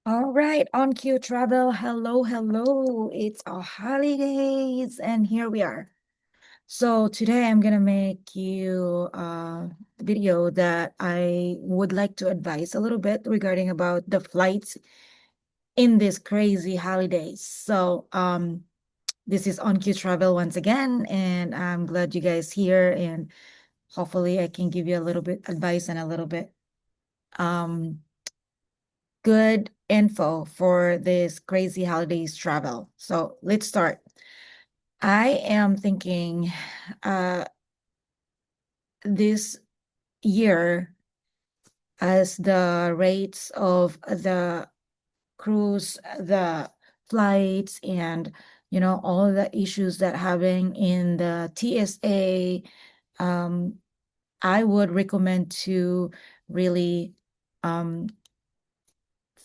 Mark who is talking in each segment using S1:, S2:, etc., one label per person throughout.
S1: All right, on cue travel. Hello, hello. It's our holidays, and here we are. So today I'm gonna make you a video that I would like to advise a little bit regarding about the flights in this crazy holidays. This is on cue travel once again, and I'm glad you guys here, and hopefully I can give you a little bit advice and a little bit um good info for this crazy holidays travel. So let's start. I am thinking uh this year, as the rates of the cruise, the flights, and all the issues that having in the TSA, um I would recommend to really um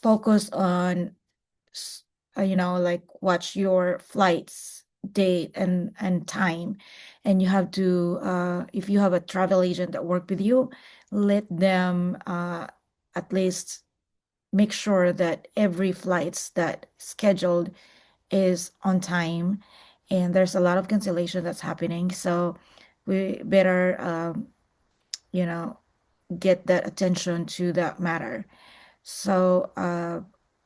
S1: focus on like watch your flights date and time, and you have to if you have a travel agent that work with you, let them at least make sure that every flights that scheduled is on time, and there's a lot of cancellation that's happening, so we better you know get that attention to that matter. So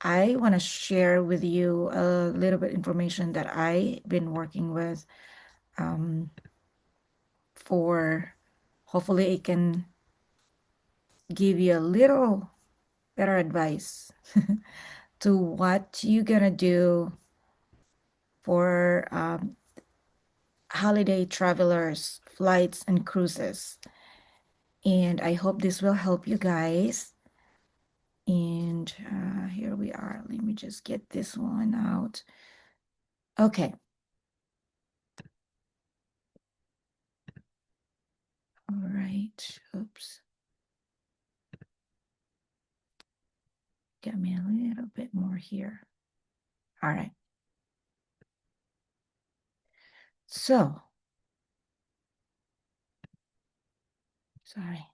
S1: I want to share with you a little bit information that I've been working with, um, for hopefully it can give you a little better advice to what you gonna do for holiday travelers, flights, and cruises. And I hope this will help you guys. And here we are. Let me just get this one out. Okay. All right. Oops. Get me a little bit more here. All right. So, sorry.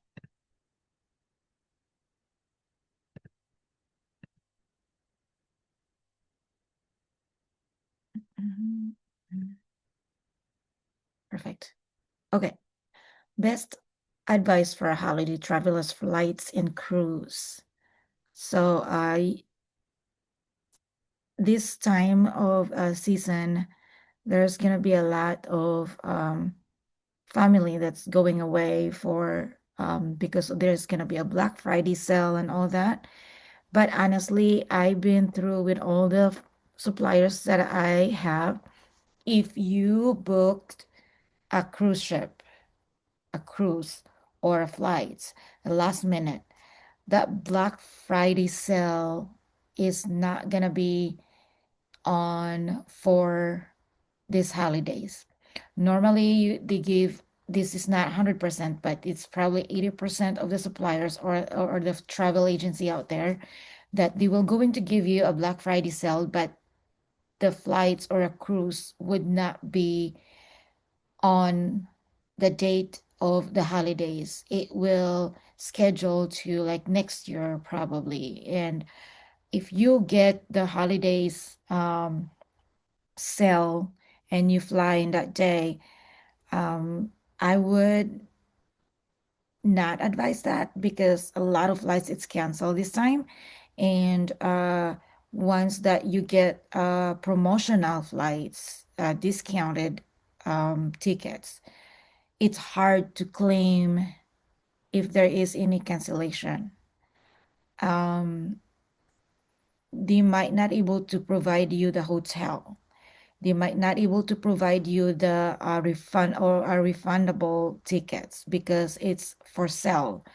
S1: Mhm. Perfect. Okay. Best advice for a holiday travelers, flights, and cruise. So, this time of season, there's gonna be a lot of family that's going away for because there's gonna be a Black Friday sale and all that. But honestly, I've been through with all the suppliers that I have. If you booked a cruise ship, a cruise, or a flight, the last minute, that Black Friday sale is not gonna be on for these holidays. Normally, they give, this is not 100%, but it's probably 80% of the suppliers or the travel agency out there that they will going to give you a Black Friday sale, but the flights or a cruise would not be on the date of the holidays. It will schedule to like next year probably. And if you get the holidays sale and you fly in that day, I would not advise that because a lot of flights it's canceled this time. And once that you get promotional flights, discounted tickets, it's hard to claim if there is any cancellation. Um, they might not able to provide you the hotel. They might not able to provide you the refund or refundable tickets because it's for sale.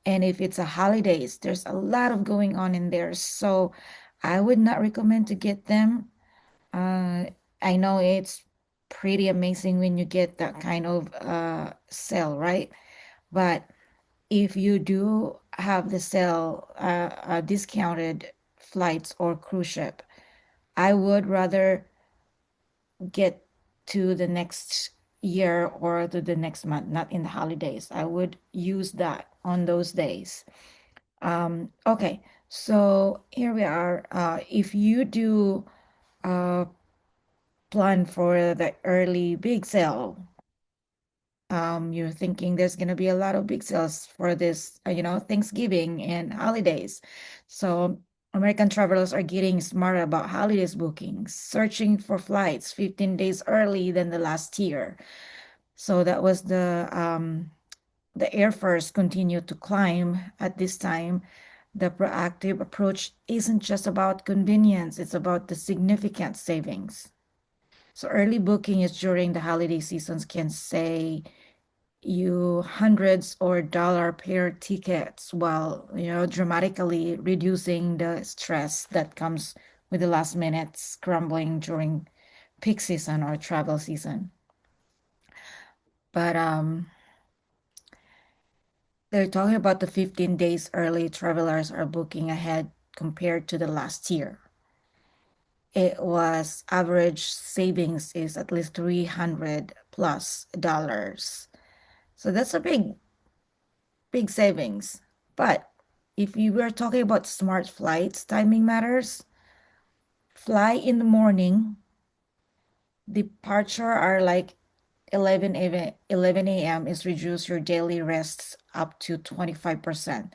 S1: And if it's a holidays, there's a lot of going on in there. So I would not recommend to get them. Uh, I know it's pretty amazing when you get that kind of sale, right? But if you do have the sale, discounted flights or cruise ship, I would rather get to the next year or to the next month, not in the holidays. I would use that on those days. Okay, So here we are. If you do uh, plan for the early big sale, you're thinking there's going to be a lot of big sales for this, Thanksgiving and holidays. So American travelers are getting smarter about holidays bookings, searching for flights 15 days early than the last year. So that was the airfares continue to climb at this time. The proactive approach isn't just about convenience, it's about the significant savings. So early booking is during the holiday seasons can say you hundreds or dollar pair tickets while dramatically reducing the stress that comes with the last minute scrambling during peak season or travel season. But they're talking about the 15 days early travelers are booking ahead compared to the last year. It was average savings is at least 300 plus dollars. So that's a big savings. But if you were talking about smart flights, timing matters. Fly in the morning. Departure are like 11 a.m. is reduce your daily rests up to 25%.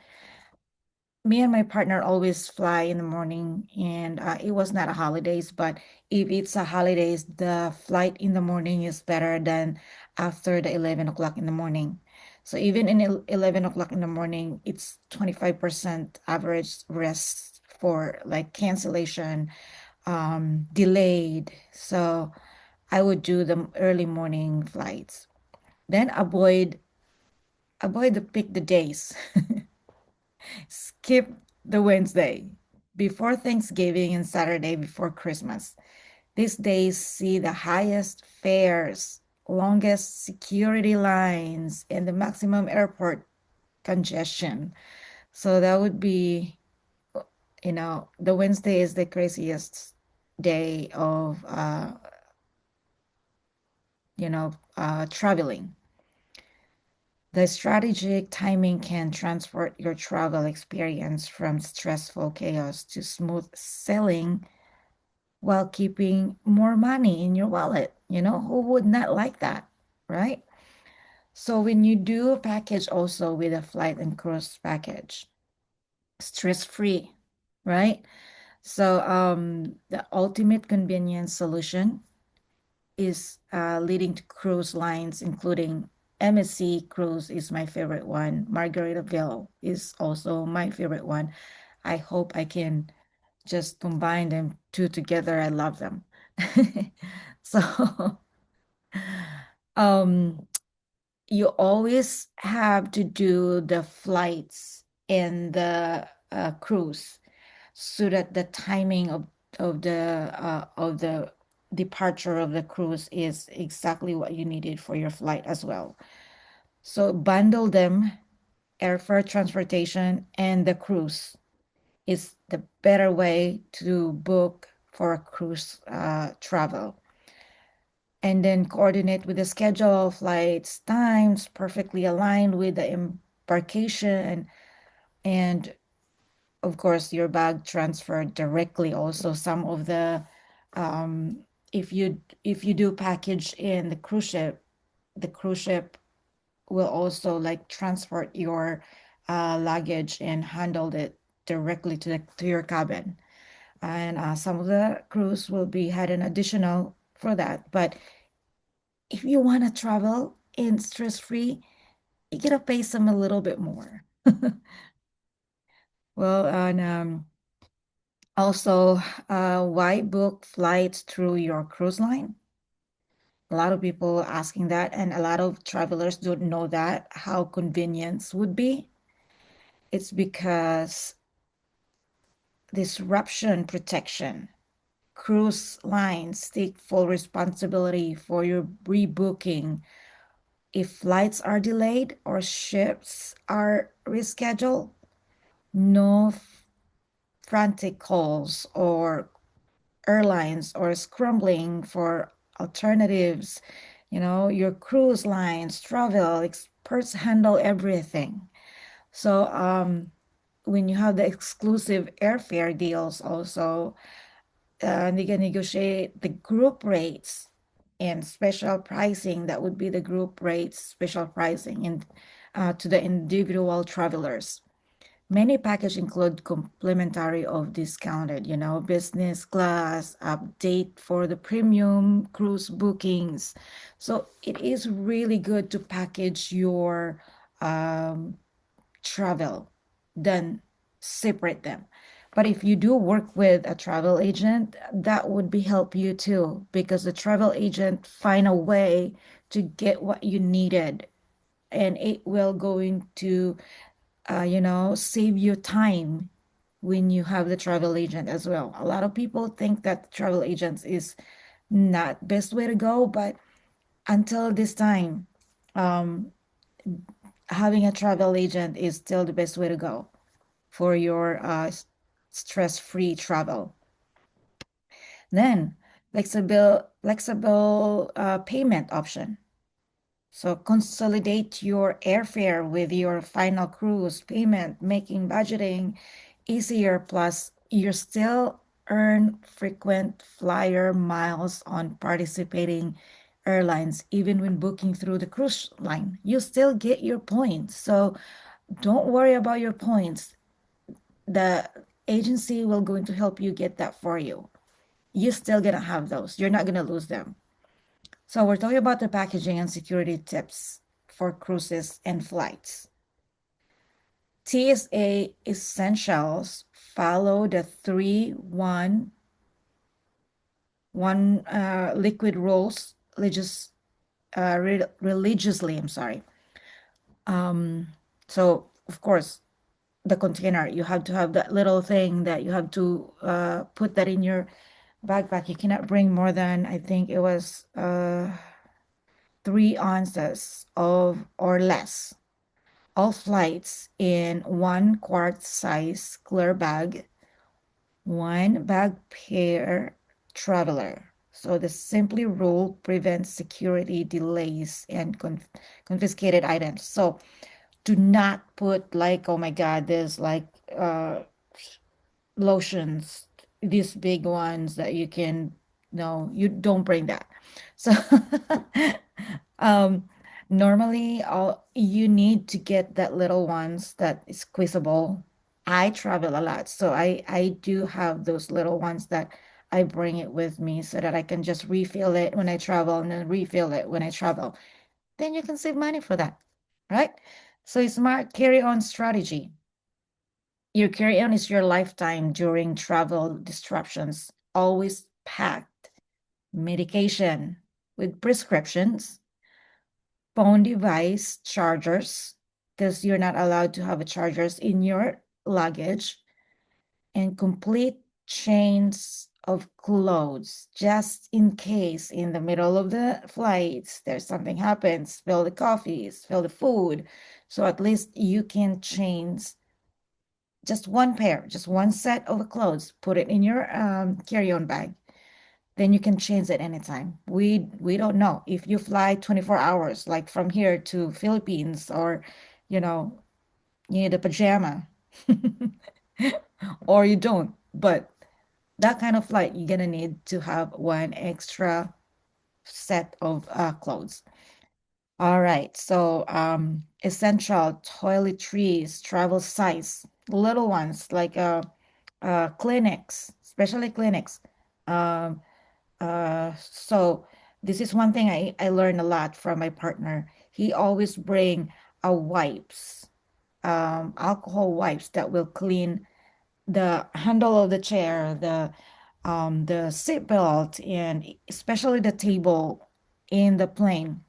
S1: Me and my partner always fly in the morning, and it was not a holidays, but if it's a holidays, the flight in the morning is better than after the 11 o'clock in the morning. So even in 11 o'clock in the morning, it's 25% average rest for like cancellation, delayed. So I would do the early morning flights. Then avoid the pick the days. Skip the Wednesday before Thanksgiving and Saturday before Christmas. These days see the highest fares, longest security lines, and the maximum airport congestion. So that would be, the Wednesday is the craziest day of, traveling. The strategic timing can transport your travel experience from stressful chaos to smooth sailing while keeping more money in your wallet. Who would not like that, right? So when you do a package also with a flight and cruise package, stress-free, right? So the ultimate convenience solution is leading to cruise lines, including MSC Cruise is my favorite one. Margaritaville is also my favorite one. I hope I can just combine them two together. I love them. So, um, you always have to do the flights and the cruise so that the timing of the departure of the cruise is exactly what you needed for your flight as well. So bundle them, airfare, transportation, and the cruise is the better way to book for a cruise travel. And then coordinate with the schedule, flights, times, perfectly aligned with the embarkation, and of course your bag transferred directly. Also, some of the if you do package in the cruise ship will also like transport your luggage and handle it directly to your cabin. And some of the cruise will be had an additional for that. But if you want to travel in stress free, you gotta pay some a little bit more. Well, and also, why book flights through your cruise line? A lot of people asking that, and a lot of travelers don't know that how convenience would be. It's because disruption protection. Cruise lines take full responsibility for your rebooking. If flights are delayed or ships are rescheduled, no frantic calls or airlines or scrambling for alternatives. Your cruise lines, travel experts handle everything. So, when you have the exclusive airfare deals also, they can negotiate the group rates and special pricing. That would be the group rates, special pricing, and to the individual travelers. Many packages include complimentary of discounted, business class, update for the premium cruise bookings. So it is really good to package your um, travel, then separate them. But if you do work with a travel agent, that would be help you too, because the travel agent find a way to get what you needed, and it will going to save you time when you have the travel agent as well. A lot of people think that travel agents is not best way to go, but until this time, um, having a travel agent is still the best way to go for your stress-free travel. Then flexible payment option. So consolidate your airfare with your final cruise payment, making budgeting easier. Plus, you still earn frequent flyer miles on participating airlines, even when booking through the cruise line. You still get your points. So don't worry about your points. The agency will going to help you get that for you. You're still gonna have those. You're not gonna lose them. So we're talking about the packaging and security tips for cruises and flights. TSA essentials follow the 3-1-1 liquid rules religiously. I'm sorry. Um, so of course, the container, you have to have that little thing that you have to put that in your backpack. You cannot bring more than, I think it was 3 ounces of or less. All flights in one quart size clear bag, one bag per traveler. So the simply rule prevents security delays and confiscated items. So do not put like, oh my God, there's like lotions, these big ones that you can, no, you don't bring that. So um normally all you need to get that little ones that is squeezable. I travel a lot, so I do have those little ones that I bring it with me so that I can just refill it when I travel and then refill it when I travel. Then you can save money for that, right? So a smart carry-on strategy. Your carry-on is your lifetime during travel disruptions. Always packed medication with prescriptions, phone device chargers, because you're not allowed to have a chargers in your luggage, and complete chains of clothes just in case in the middle of the flights there's something happens, spill the coffee, spill the food. So at least you can change just one pair, just one set of clothes, put it in your carry-on bag. Then you can change it anytime. We don't know if you fly 24 hours, like from here to Philippines, or you know, you need a pajama, or you don't. But that kind of flight, you're gonna need to have one extra set of clothes. All right, so essential toiletries, travel size, little ones like clinics, especially clinics. Um, so this is one thing I learned a lot from my partner. He always bring a wipes, alcohol wipes that will clean the handle of the chair, the seat belt, and especially the table in the plane.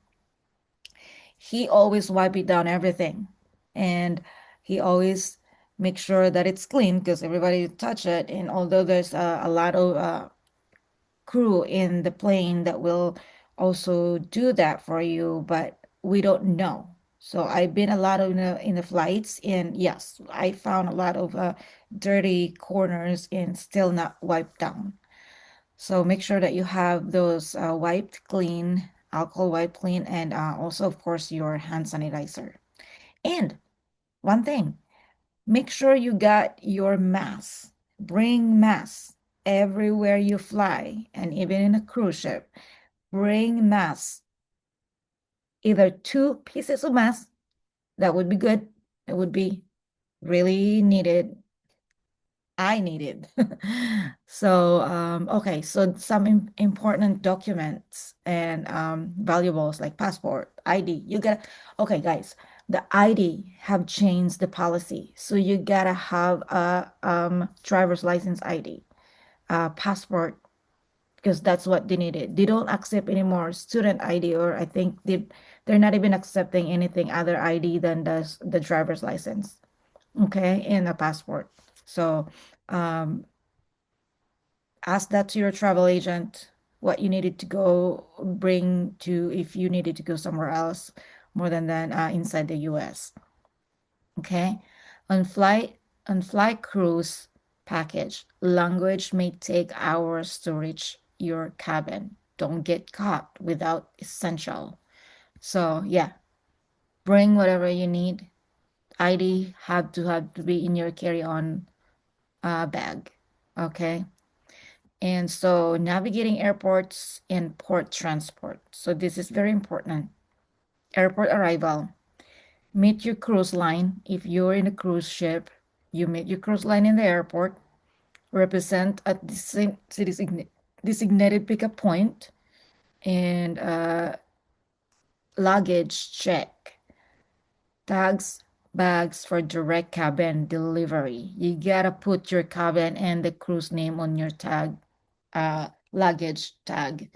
S1: He always wipe it down everything, and he always make sure that it's clean because everybody touch it. And although there's a lot of crew in the plane that will also do that for you, but we don't know. So I've been a lot of in the flights, and yes, I found a lot of dirty corners and still not wiped down. So make sure that you have those wiped clean, alcohol wiped clean, and also, of course, your hand sanitizer. And one thing. Make sure you got your mask. Bring masks everywhere you fly, and even in a cruise ship. Bring masks. Either two pieces of mask, that would be good. It would be really needed. I needed. So, okay, so some important documents and valuables like passport, ID. You gotta, okay, guys, the ID have changed the policy. So you gotta have a driver's license ID, passport, because that's what they needed. They don't accept anymore student ID, or I think they're not even accepting anything other ID than the driver's license, okay, and a passport. So, um, ask that to your travel agent what you needed to go bring to if you needed to go somewhere else more than inside the US. Okay. On flight on flight cruise package, language may take hours to reach your cabin. Don't get caught without essential. So yeah, bring whatever you need. ID have to be in your carry-on bag. Okay. And so navigating airports and port transport. So this is very important. Airport arrival. Meet your cruise line. If you're in a cruise ship, you meet your cruise line in the airport, represent at the same designated pickup point, and luggage check. Tags, bags for direct cabin delivery. You gotta put your cabin and the cruise name on your tag, luggage tag.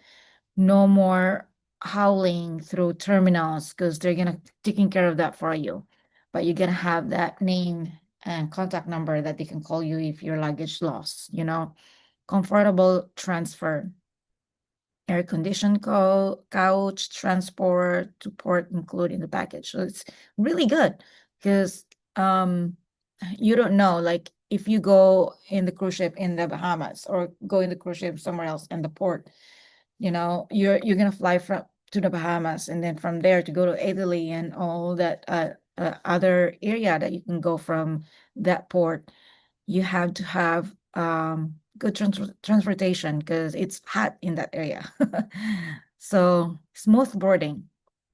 S1: No more howling through terminals because they're gonna taking care of that for you. But you're gonna have that name and contact number that they can call you if your luggage lost, you know. Comfortable transfer, air-conditioned couch, transport to port included in the package. So it's really good because um you don't know, like if you go in the cruise ship in the Bahamas or go in the cruise ship somewhere else in the port, you know, you're gonna fly from to the Bahamas and then from there to go to Italy and all that other area that you can go from that port. You have to have good transportation because it's hot in that area. So smooth boarding,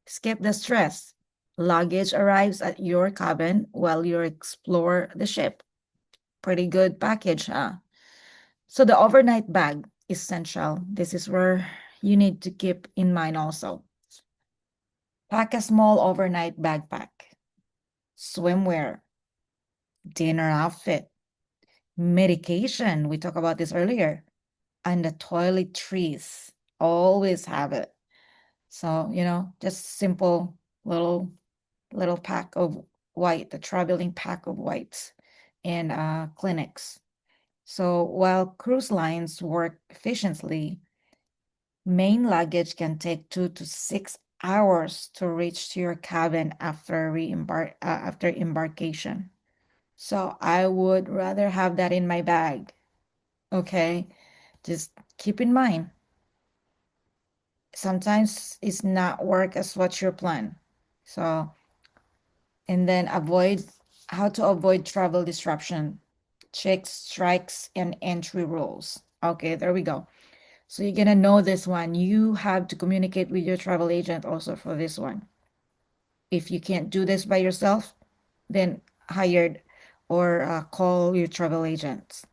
S1: skip the stress. Luggage arrives at your cabin while you explore the ship. Pretty good package, huh? So the overnight bag, essential. This is where you need to keep in mind also. Pack a small overnight backpack, swimwear, dinner outfit, medication. We talked about this earlier. And the toiletries. Always have it. So, you know, just simple little pack of white, the traveling pack of whites and clinics. So while cruise lines work efficiently, main luggage can take 2 to 6 hours to reach to your cabin after embarkation. So I would rather have that in my bag. Okay, just keep in mind sometimes it's not work as what your plan. So and then avoid how to avoid travel disruption. Check strikes and entry rules. Okay, there we go. So you're gonna know this one. You have to communicate with your travel agent also for this one. If you can't do this by yourself, then hired or call your travel agents.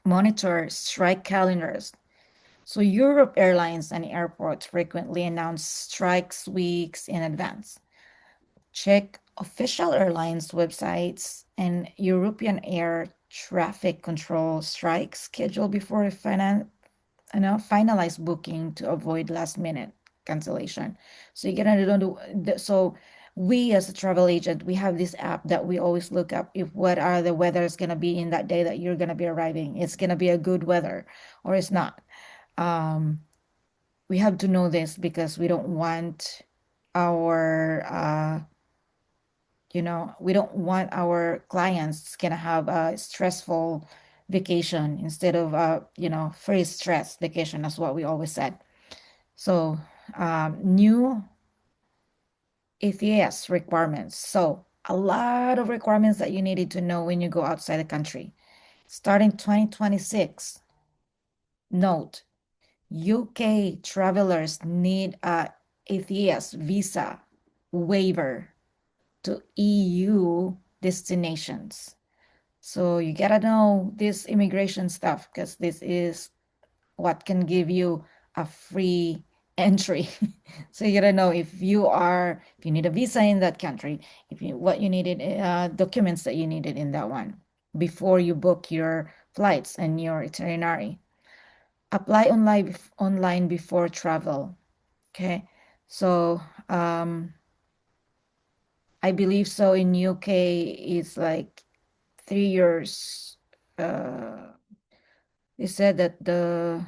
S1: Monitor strike calendars. So Europe airlines and airports frequently announce strikes weeks in advance. Check official airlines websites and European air traffic control strike schedule before finalize booking to avoid last minute cancellation. So you're gonna do so we as a travel agent, we have this app that we always look up if what are the weather is gonna be in that day that you're gonna be arriving. It's gonna be a good weather or it's not. Um, we have to know this because we don't want our we don't want our clients gonna have a stressful vacation instead of free stress vacation. That's what we always said. So new ATS requirements. So A lot of requirements that you needed to know when you go outside the country. Starting 2026, note, UK travelers need a ETIAS visa waiver to EU destinations. So you gotta know this immigration stuff because this is what can give you a free entry. So you gotta know if you need a visa in that country, if you what you needed, documents that you needed in that one before you book your flights and your itinerary. Apply online before travel. Okay, so I believe so in UK it's like 3 years. They said that the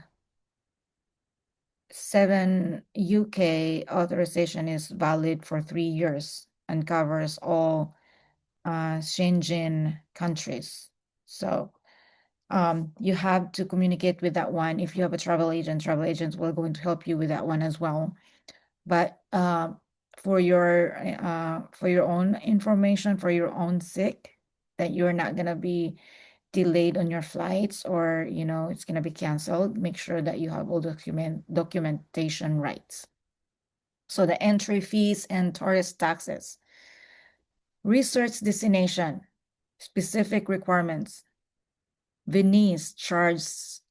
S1: 7 UK authorization is valid for 3 years and covers all Schengen countries. So you have to communicate with that one. If you have a travel agents will going to help you with that one as well. But for your own information, for your own sake, that you're not gonna be delayed on your flights or it's going to be canceled, make sure that you have all documentation rights. So the entry fees and tourist taxes, research destination, specific requirements. Venice charges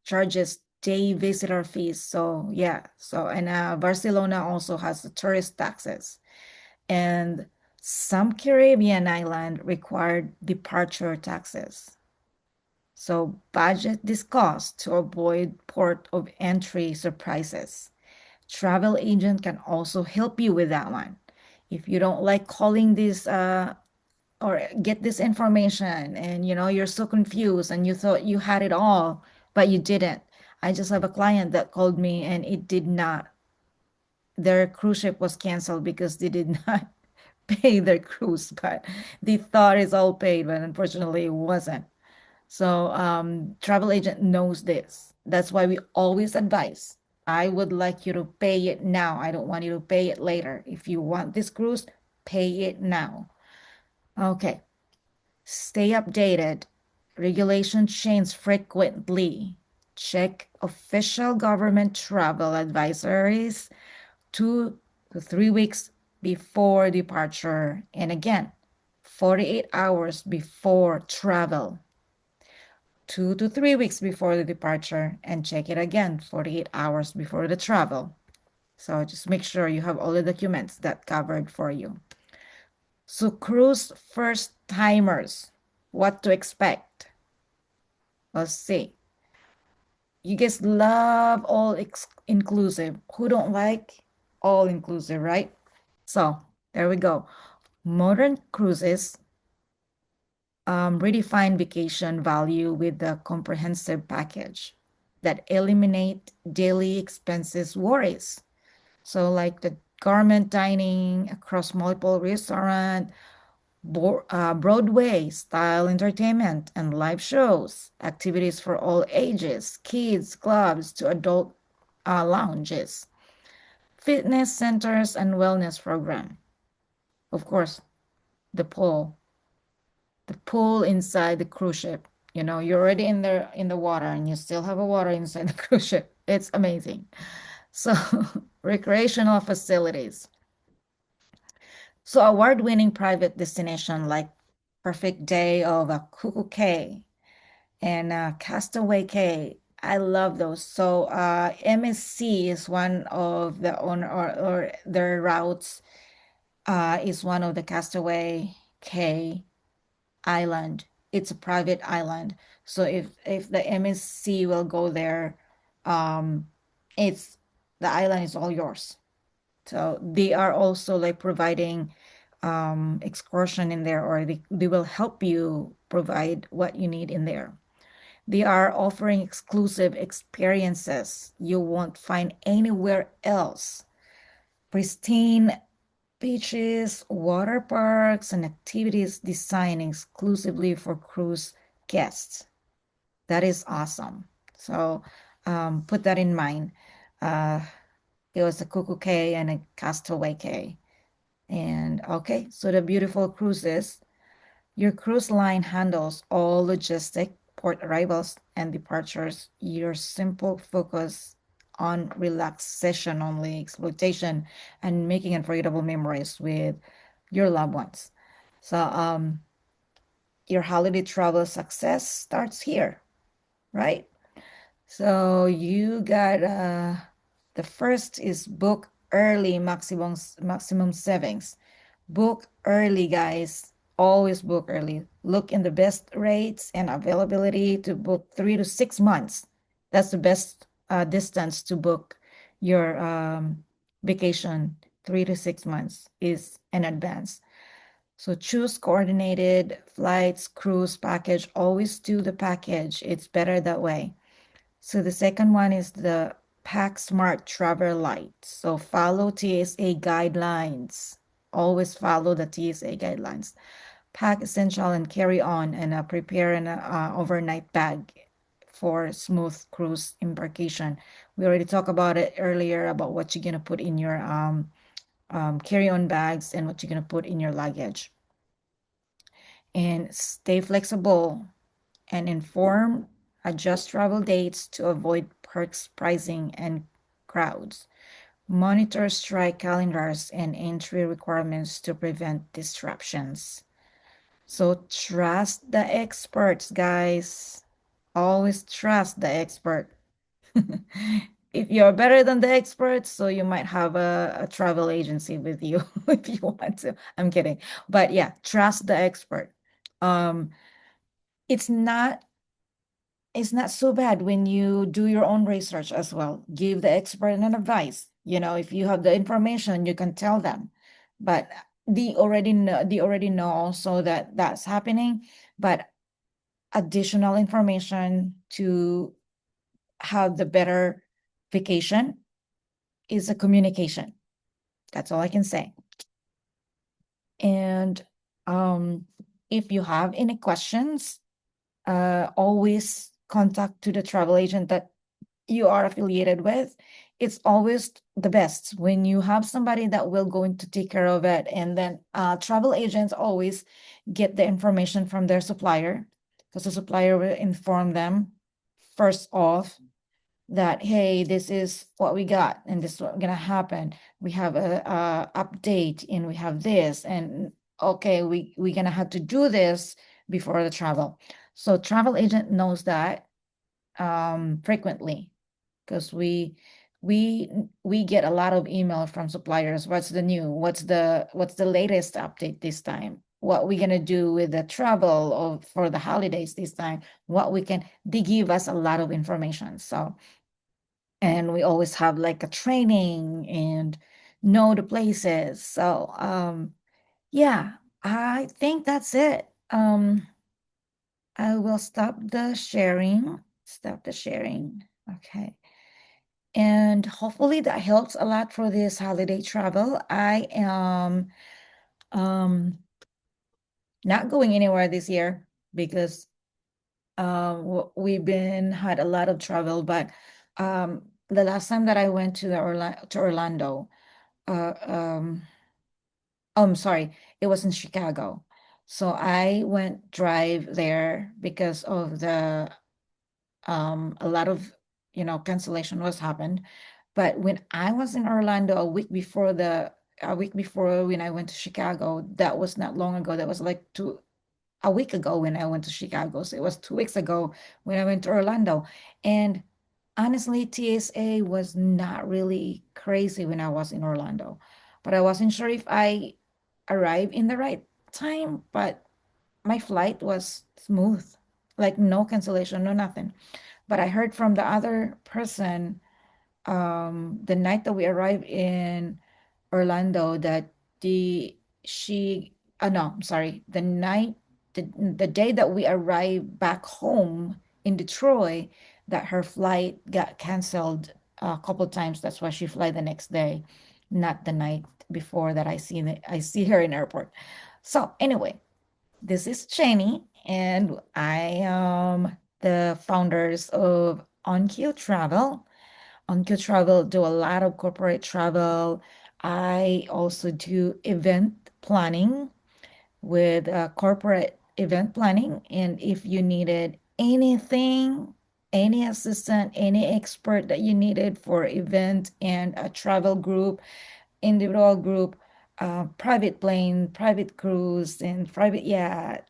S1: day visitor fees. So yeah, so and Barcelona also has the tourist taxes, and some Caribbean island required departure taxes. So budget this cost to avoid port of entry surprises. Travel agent can also help you with that one. If you don't like calling this or get this information and you're so confused and you thought you had it all, but you didn't. I just have a client that called me and it did not. Their cruise ship was canceled because they did not pay their cruise, but they thought it's all paid, but unfortunately it wasn't. So travel agent knows this. That's why we always advise. I would like you to pay it now. I don't want you to pay it later. If you want this cruise, pay it now. Okay. Stay updated. Regulation change frequently. Check official government travel advisories 2 to 3 weeks before departure. And again, 48 hours before travel. 2 to 3 weeks before the departure and check it again 48 hours before the travel. So just make sure you have all the documents that covered for you. So cruise first timers, what to expect? Let's see. You guys love all inclusive. Who don't like all inclusive, right? So there we go. Modern cruises redefine vacation value with the comprehensive package that eliminate daily expenses worries. So like the garment dining across multiple restaurant, Broadway style entertainment and live shows, activities for all ages, kids clubs to adult lounges, fitness centers and wellness program. Of course, the pool the pool inside the cruise ship. You're already in the water and you still have a water inside the cruise ship. It's amazing. So, recreational facilities. So, award-winning private destination like Perfect Day of a Cuckoo Cay and Castaway Cay. I love those. So, MSC is one of the owner or their routes is one of the Castaway Cay island. It's a private island. So if the MSC will go there, um, it's the island is all yours. So they are also like providing excursion in there, or they will help you provide what you need in there. They are offering exclusive experiences you won't find anywhere else. Pristine beaches, water parks, and activities designed exclusively for cruise guests. That is awesome. So put that in mind. Uh, it was a Cuckoo Cay and a Castaway Cay. And okay, so the beautiful cruises. Your cruise line handles all logistic, port arrivals, and departures. Your simple focus on relaxation only, exploitation, and making unforgettable memories with your loved ones. So, your holiday travel success starts here, right? So you got the first is book early maximum savings. Book early, guys. Always book early. Look in the best rates and availability to book 3 to 6 months. That's the best distance to book your vacation. 3 to 6 months is in advance. So choose coordinated flights, cruise package. Always do the package. It's better that way. So the second one is the Pack Smart Travel Light. So follow TSA guidelines. Always follow the TSA guidelines. Pack essential and carry on, and prepare an overnight bag for smooth cruise embarkation. We already talked about it earlier about what you're gonna put in your carry-on bags and what you're gonna put in your luggage. And stay flexible and inform, adjust travel dates to avoid perks pricing and crowds. Monitor strike calendars and entry requirements to prevent disruptions. So trust the experts, guys. Always trust the expert. If you're better than the experts, so you might have a travel agency with you if you want to. I'm kidding. But yeah, trust the expert. Um, it's not it's not so bad when you do your own research as well. Give the expert an advice. If you have the information, you can tell them. But they already know also that that's happening. But additional information to have the better vacation is a communication. That's all I can say. And um, if you have any questions, always contact to the travel agent that you are affiliated with. It's always the best when you have somebody that will going to take care of it. And then travel agents always get the information from their supplier, because the supplier will inform them first off that, hey, this is what we got and this is what's gonna happen. We have a update and we have this, and okay, we're gonna have to do this before the travel. So travel agent knows that frequently, because we we get a lot of email from suppliers. What's the new? What's the latest update this time? What we gonna do with the travel of for the holidays this time? They give us a lot of information. So, and we always have like a training and know the places. So, yeah, I think that's it. I will stop the sharing. Stop the sharing. Okay. And hopefully that helps a lot for this holiday travel. I am um not going anywhere this year because we've been had a lot of travel, but the last time that I went to Orlando, uh um oh, I'm sorry, it was in Chicago. So I went drive there because of the a lot of cancellation was happened. But when I was in Orlando a week before when I went to Chicago, that was not long ago. That was like a week ago when I went to Chicago. So it was 2 weeks ago when I went to Orlando. And honestly, TSA was not really crazy when I was in Orlando. But I wasn't sure if I arrived in the right time, but my flight was smooth, like no cancellation, no nothing. But I heard from the other person the night that we arrived in Orlando that the she no, I'm sorry, the day that we arrived back home in Detroit, that her flight got canceled a couple times. That's why she fly the next day, not the night before that I see her in airport. So anyway, this is Jenny, and I am the founders of OnQ Travel. OnQ Travel do a lot of corporate travel, I also do event planning with corporate event planning. And if you needed anything, any assistant, any expert that you needed for event and a travel group, individual group, private plane, private cruise, and private yacht,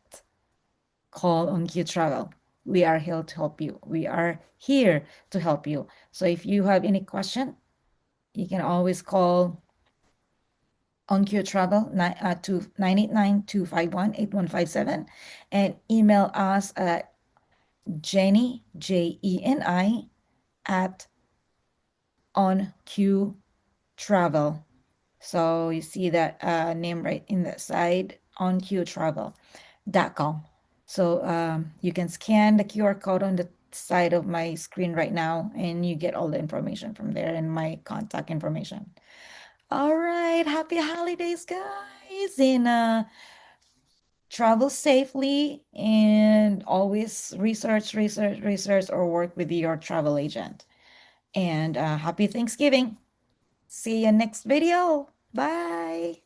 S1: call on Q Travel. We are here to help you. We are here to help you. So if you have any question, you can always call OnQ Travel to 989-251-8157 and email us at Jenny, Jeni, at OnQ Travel. So you see that name right in the side, onqtravel.com. So you can scan the QR code on the side of my screen right now, and you get all the information from there and my contact information. All right, happy holidays, guys, and travel safely, and always research, or work with your travel agent. And happy Thanksgiving. See you next video. Bye.